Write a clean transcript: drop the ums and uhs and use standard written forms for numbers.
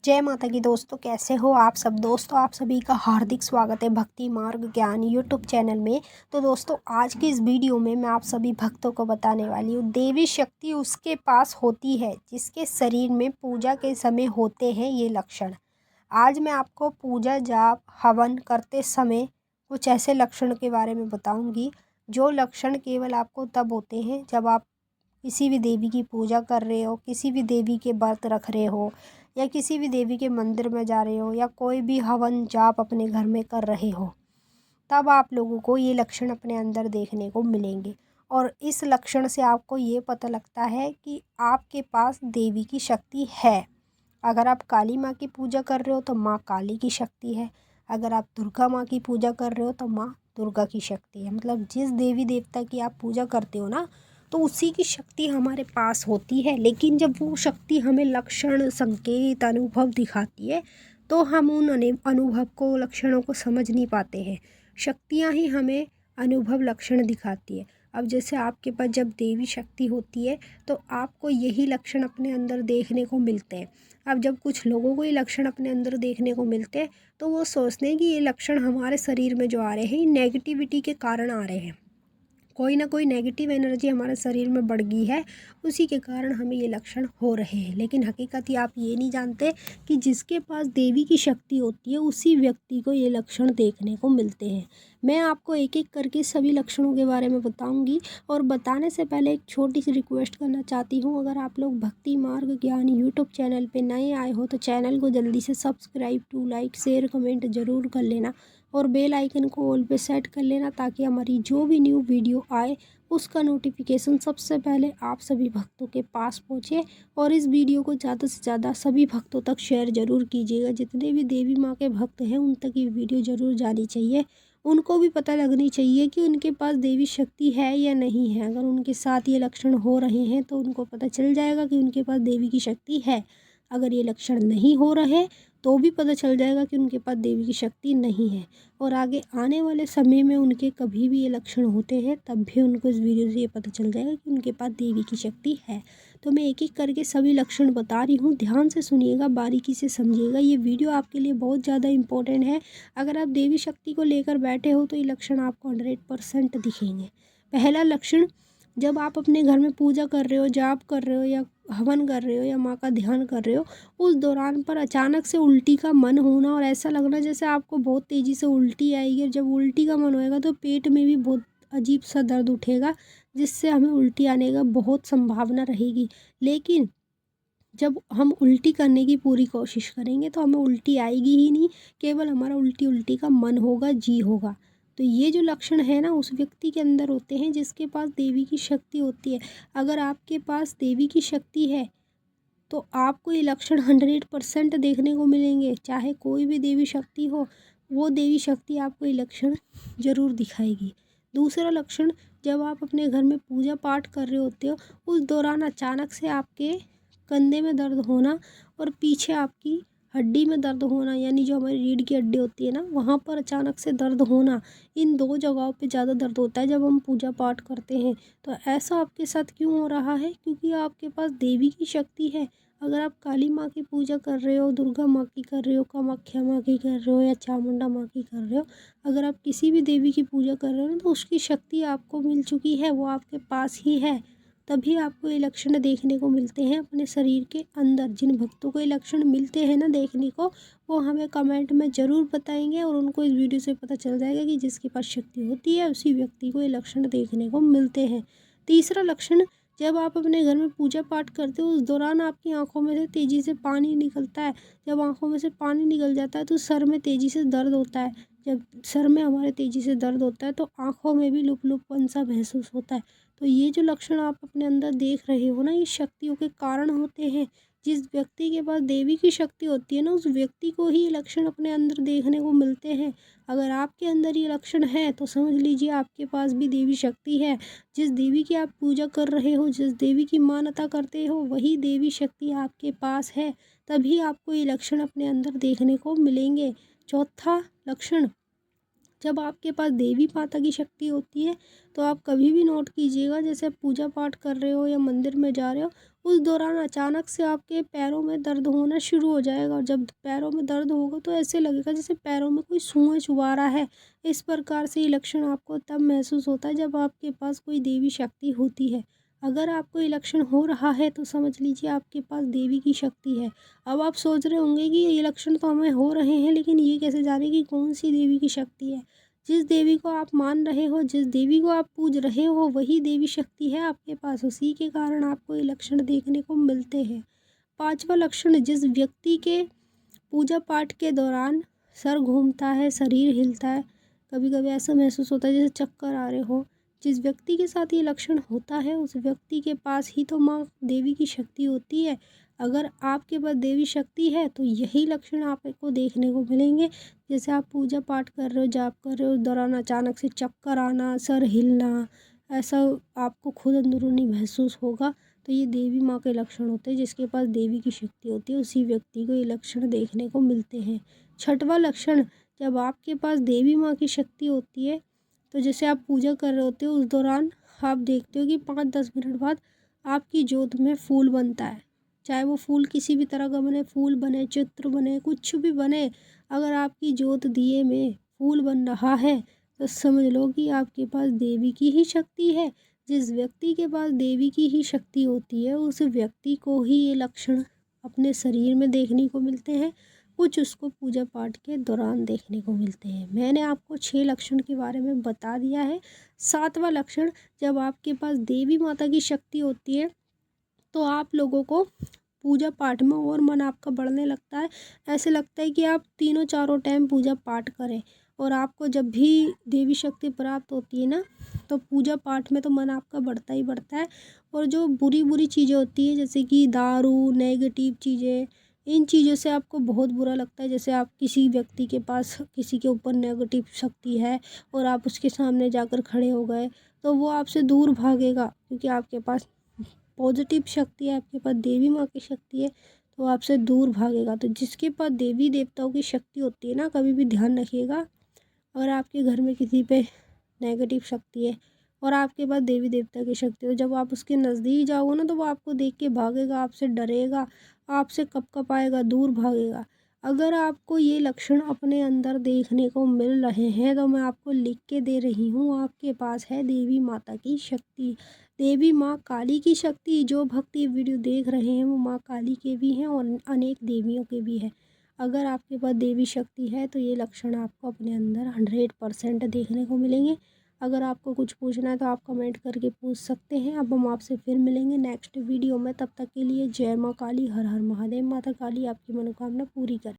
जय माता की दोस्तों, कैसे हो आप सब। दोस्तों आप सभी का हार्दिक स्वागत है भक्ति मार्ग ज्ञान यूट्यूब चैनल में। तो दोस्तों आज की इस वीडियो में मैं आप सभी भक्तों को बताने वाली हूँ देवी शक्ति उसके पास होती है जिसके शरीर में पूजा के समय होते हैं ये लक्षण। आज मैं आपको पूजा जाप हवन करते समय कुछ ऐसे लक्षण के बारे में बताऊंगी जो लक्षण केवल आपको तब होते हैं जब आप किसी भी देवी की पूजा कर रहे हो, किसी भी देवी के व्रत रख रहे हो या किसी भी देवी के मंदिर में जा रहे हो या कोई भी हवन जाप अपने घर में कर रहे हो, तब आप लोगों को ये लक्षण अपने अंदर देखने को मिलेंगे। और इस लक्षण से आपको ये पता लगता है कि आपके पास देवी की शक्ति है। अगर आप काली माँ की पूजा कर रहे हो तो माँ काली की शक्ति है। अगर आप दुर्गा माँ की पूजा कर रहे हो तो माँ दुर्गा की शक्ति है। मतलब जिस देवी देवता की आप पूजा करते हो ना, तो उसी की शक्ति हमारे पास होती है। लेकिन जब वो शक्ति हमें लक्षण संकेत अनुभव दिखाती है तो हम उन अनुभव को लक्षणों को समझ नहीं पाते हैं। शक्तियाँ ही हमें अनुभव लक्षण दिखाती है। अब जैसे आपके पास जब देवी शक्ति होती है तो आपको यही लक्षण अपने अंदर देखने को मिलते हैं। अब जब कुछ लोगों को ये लक्षण अपने अंदर देखने को मिलते हैं तो वो सोचते हैं कि ये लक्षण हमारे शरीर में जो आ रहे हैं ये नेगेटिविटी के कारण आ रहे हैं। कोई ना कोई नेगेटिव एनर्जी हमारे शरीर में बढ़ गई है, उसी के कारण हमें ये लक्षण हो रहे हैं। लेकिन हकीकत ये आप ये नहीं जानते कि जिसके पास देवी की शक्ति होती है उसी व्यक्ति को ये लक्षण देखने को मिलते हैं। मैं आपको एक एक करके सभी लक्षणों के बारे में बताऊंगी। और बताने से पहले एक छोटी सी रिक्वेस्ट करना चाहती हूँ, अगर आप लोग भक्ति मार्ग ज्ञान यूट्यूब चैनल पर नए आए हो तो चैनल को जल्दी से subscribe to like share comment ज़रूर कर लेना और बेल आइकन को ऑल पे सेट कर लेना ताकि हमारी जो भी न्यू वीडियो आए उसका नोटिफिकेशन सबसे पहले आप सभी भक्तों के पास पहुँचे। और इस वीडियो को ज़्यादा से ज़्यादा सभी भक्तों तक शेयर ज़रूर कीजिएगा। जितने भी देवी माँ के भक्त हैं उन तक ये वीडियो ज़रूर जानी चाहिए। उनको भी पता लगनी चाहिए कि उनके पास देवी शक्ति है या नहीं है। अगर उनके साथ ये लक्षण हो रहे हैं तो उनको पता चल जाएगा कि उनके पास देवी की शक्ति है। अगर ये लक्षण नहीं हो रहे तो भी पता चल जाएगा कि उनके पास देवी की शक्ति नहीं है। और आगे आने वाले समय में उनके कभी भी ये लक्षण होते हैं तब भी उनको इस वीडियो से ये पता चल जाएगा कि उनके पास देवी की शक्ति है। तो मैं एक एक करके सभी लक्षण बता रही हूँ, ध्यान से सुनिएगा, बारीकी से समझिएगा। ये वीडियो आपके लिए बहुत ज़्यादा इंपॉर्टेंट है। अगर आप देवी शक्ति को लेकर बैठे हो तो ये लक्षण आपको 100% दिखेंगे। पहला लक्षण, जब आप अपने घर में पूजा कर रहे हो, जाप कर रहे हो या हवन कर रहे हो या माँ का ध्यान कर रहे हो, उस दौरान पर अचानक से उल्टी का मन होना और ऐसा लगना जैसे आपको बहुत तेज़ी से उल्टी आएगी। और जब उल्टी का मन होएगा तो पेट में भी बहुत अजीब सा दर्द उठेगा जिससे हमें उल्टी आने का बहुत संभावना रहेगी। लेकिन जब हम उल्टी करने की पूरी कोशिश करेंगे तो हमें उल्टी आएगी ही नहीं, केवल हमारा उल्टी उल्टी का मन होगा, जी होगा। तो ये जो लक्षण है ना उस व्यक्ति के अंदर होते हैं जिसके पास देवी की शक्ति होती है। अगर आपके पास देवी की शक्ति है तो आपको ये लक्षण 100% देखने को मिलेंगे। चाहे कोई भी देवी शक्ति हो, वो देवी शक्ति आपको ये लक्षण ज़रूर दिखाएगी। दूसरा लक्षण, जब आप अपने घर में पूजा पाठ कर रहे होते हो उस दौरान अचानक से आपके कंधे में दर्द होना और पीछे आपकी हड्डी में दर्द होना, यानी जो हमारी रीढ़ की हड्डी होती है ना वहाँ पर अचानक से दर्द होना। इन दो जगहों पे ज़्यादा दर्द होता है जब हम पूजा पाठ करते हैं। तो ऐसा आपके साथ क्यों हो रहा है? क्योंकि आपके पास देवी की शक्ति है। अगर आप काली माँ की पूजा कर रहे हो, दुर्गा माँ की कर रहे हो, कामाख्या माँ की कर रहे हो या चामुंडा माँ की कर रहे हो, अगर आप किसी भी देवी की पूजा कर रहे हो ना तो उसकी शक्ति आपको मिल चुकी है, वो आपके पास ही है। तभी आपको ये लक्षण देखने को मिलते हैं अपने शरीर के अंदर। जिन भक्तों को ये लक्षण मिलते हैं ना देखने को, वो हमें कमेंट में ज़रूर बताएंगे और उनको इस वीडियो से पता चल जाएगा कि जिसके पास शक्ति होती है उसी व्यक्ति को ये लक्षण देखने को मिलते हैं। तीसरा लक्षण, जब आप अपने घर में पूजा पाठ करते हो उस दौरान आपकी आंखों में से तेज़ी से पानी निकलता है। जब आंखों में से पानी निकल जाता है तो सर में तेज़ी से दर्द होता है। जब सर में हमारे तेज़ी से दर्द होता है तो आंखों में भी लुप लुपन सा महसूस होता है। तो ये जो लक्षण आप अपने अंदर देख रहे हो ना, ये शक्तियों के कारण होते हैं। जिस व्यक्ति के पास देवी की शक्ति होती है ना उस व्यक्ति को ही ये लक्षण अपने अंदर देखने को मिलते हैं। अगर आपके अंदर ये लक्षण है तो समझ लीजिए आपके पास भी देवी शक्ति है। जिस देवी की आप पूजा कर रहे हो, जिस देवी की मान्यता करते हो, वही देवी शक्ति आपके पास है। तभी आपको ये लक्षण अपने अंदर देखने को मिलेंगे। चौथा लक्षण, जब आपके पास देवी माता की शक्ति होती है तो आप कभी भी नोट कीजिएगा, जैसे पूजा पाठ कर रहे हो या मंदिर में जा रहे हो, उस दौरान अचानक से आपके पैरों में दर्द होना शुरू हो जाएगा। और जब पैरों में दर्द होगा तो ऐसे लगेगा जैसे पैरों में कोई सुई चुभा रहा है। इस प्रकार से ये लक्षण आपको तब महसूस होता है जब आपके पास कोई देवी शक्ति होती है। अगर आपको ये लक्षण हो रहा है तो समझ लीजिए आपके पास देवी की शक्ति है। अब आप सोच रहे होंगे कि ये लक्षण तो हमें हो रहे हैं, लेकिन ये कैसे जाने कि कौन सी देवी की शक्ति है। जिस देवी को आप मान रहे हो, जिस देवी को आप पूज रहे हो, वही देवी शक्ति है आपके पास। उसी के कारण आपको ये लक्षण देखने को मिलते हैं। पांचवा लक्षण, जिस व्यक्ति के पूजा पाठ के दौरान सर घूमता है, शरीर हिलता है, कभी कभी ऐसा महसूस होता है जैसे चक्कर आ रहे हो, जिस व्यक्ति के साथ ये लक्षण होता है उस व्यक्ति के पास ही तो माँ देवी की शक्ति होती है। अगर आपके पास देवी शक्ति है तो यही लक्षण आपको देखने को मिलेंगे। जैसे आप पूजा पाठ कर रहे हो, जाप कर रहे हो, उस दौरान अचानक से चक्कर आना, सर हिलना, ऐसा आपको खुद अंदरूनी महसूस होगा। तो ये देवी माँ के लक्षण होते हैं। जिसके पास देवी की शक्ति होती है उसी व्यक्ति को ये लक्षण देखने को मिलते हैं। छठवां लक्षण, जब आपके पास देवी माँ की शक्ति होती है तो जैसे आप पूजा कर रहे होते हो, उस दौरान आप देखते हो कि 5-10 मिनट बाद आपकी जोत में फूल बनता है। चाहे वो फूल किसी भी तरह का बने, फूल बने, चित्र बने, कुछ भी बने, अगर आपकी जोत दिए में फूल बन रहा है तो समझ लो कि आपके पास देवी की ही शक्ति है। जिस व्यक्ति के पास देवी की ही शक्ति होती है उस व्यक्ति को ही ये लक्षण अपने शरीर में देखने को मिलते हैं। कुछ उसको पूजा पाठ के दौरान देखने को मिलते हैं। मैंने आपको 6 लक्षण के बारे में बता दिया है। 7वां लक्षण, जब आपके पास देवी माता की शक्ति होती है तो आप लोगों को पूजा पाठ में और मन आपका बढ़ने लगता है। ऐसे लगता है कि आप तीनों चारों टाइम पूजा पाठ करें। और आपको जब भी देवी शक्ति प्राप्त होती है ना, तो पूजा पाठ में तो मन आपका बढ़ता ही बढ़ता है। और जो बुरी बुरी चीज़ें होती है जैसे कि दारू, नेगेटिव चीज़ें, इन चीज़ों से आपको बहुत बुरा लगता है। जैसे आप किसी व्यक्ति के पास किसी के ऊपर नेगेटिव शक्ति है और आप उसके सामने जाकर खड़े हो गए तो वो आपसे दूर भागेगा, क्योंकि आपके पास पॉजिटिव शक्ति है, आपके पास देवी माँ की शक्ति है, तो आपसे दूर भागेगा। तो जिसके पास देवी देवताओं की शक्ति होती है ना, कभी भी ध्यान रखिएगा, अगर आपके घर में किसी पे नेगेटिव शक्ति है और आपके पास देवी देवता की शक्ति हो, जब आप उसके नज़दीक जाओगे ना तो वो आपको देख के भागेगा, आपसे डरेगा, आपसे कपकपाएगा, दूर भागेगा। अगर आपको ये लक्षण अपने अंदर देखने को मिल रहे हैं तो मैं आपको लिख के दे रही हूँ, आपके पास है देवी माता की शक्ति। देवी माँ काली की शक्ति। जो भक्त ये वीडियो देख रहे हैं वो माँ काली के भी हैं और अनेक देवियों के भी हैं। अगर आपके पास देवी शक्ति है तो ये लक्षण आपको अपने अंदर 100% देखने को मिलेंगे। अगर आपको कुछ पूछना है तो आप कमेंट करके पूछ सकते हैं। अब हम आपसे फिर मिलेंगे नेक्स्ट वीडियो में। तब तक के लिए जय माँ काली, हर हर महादेव। माता काली आपकी मनोकामना पूरी करे।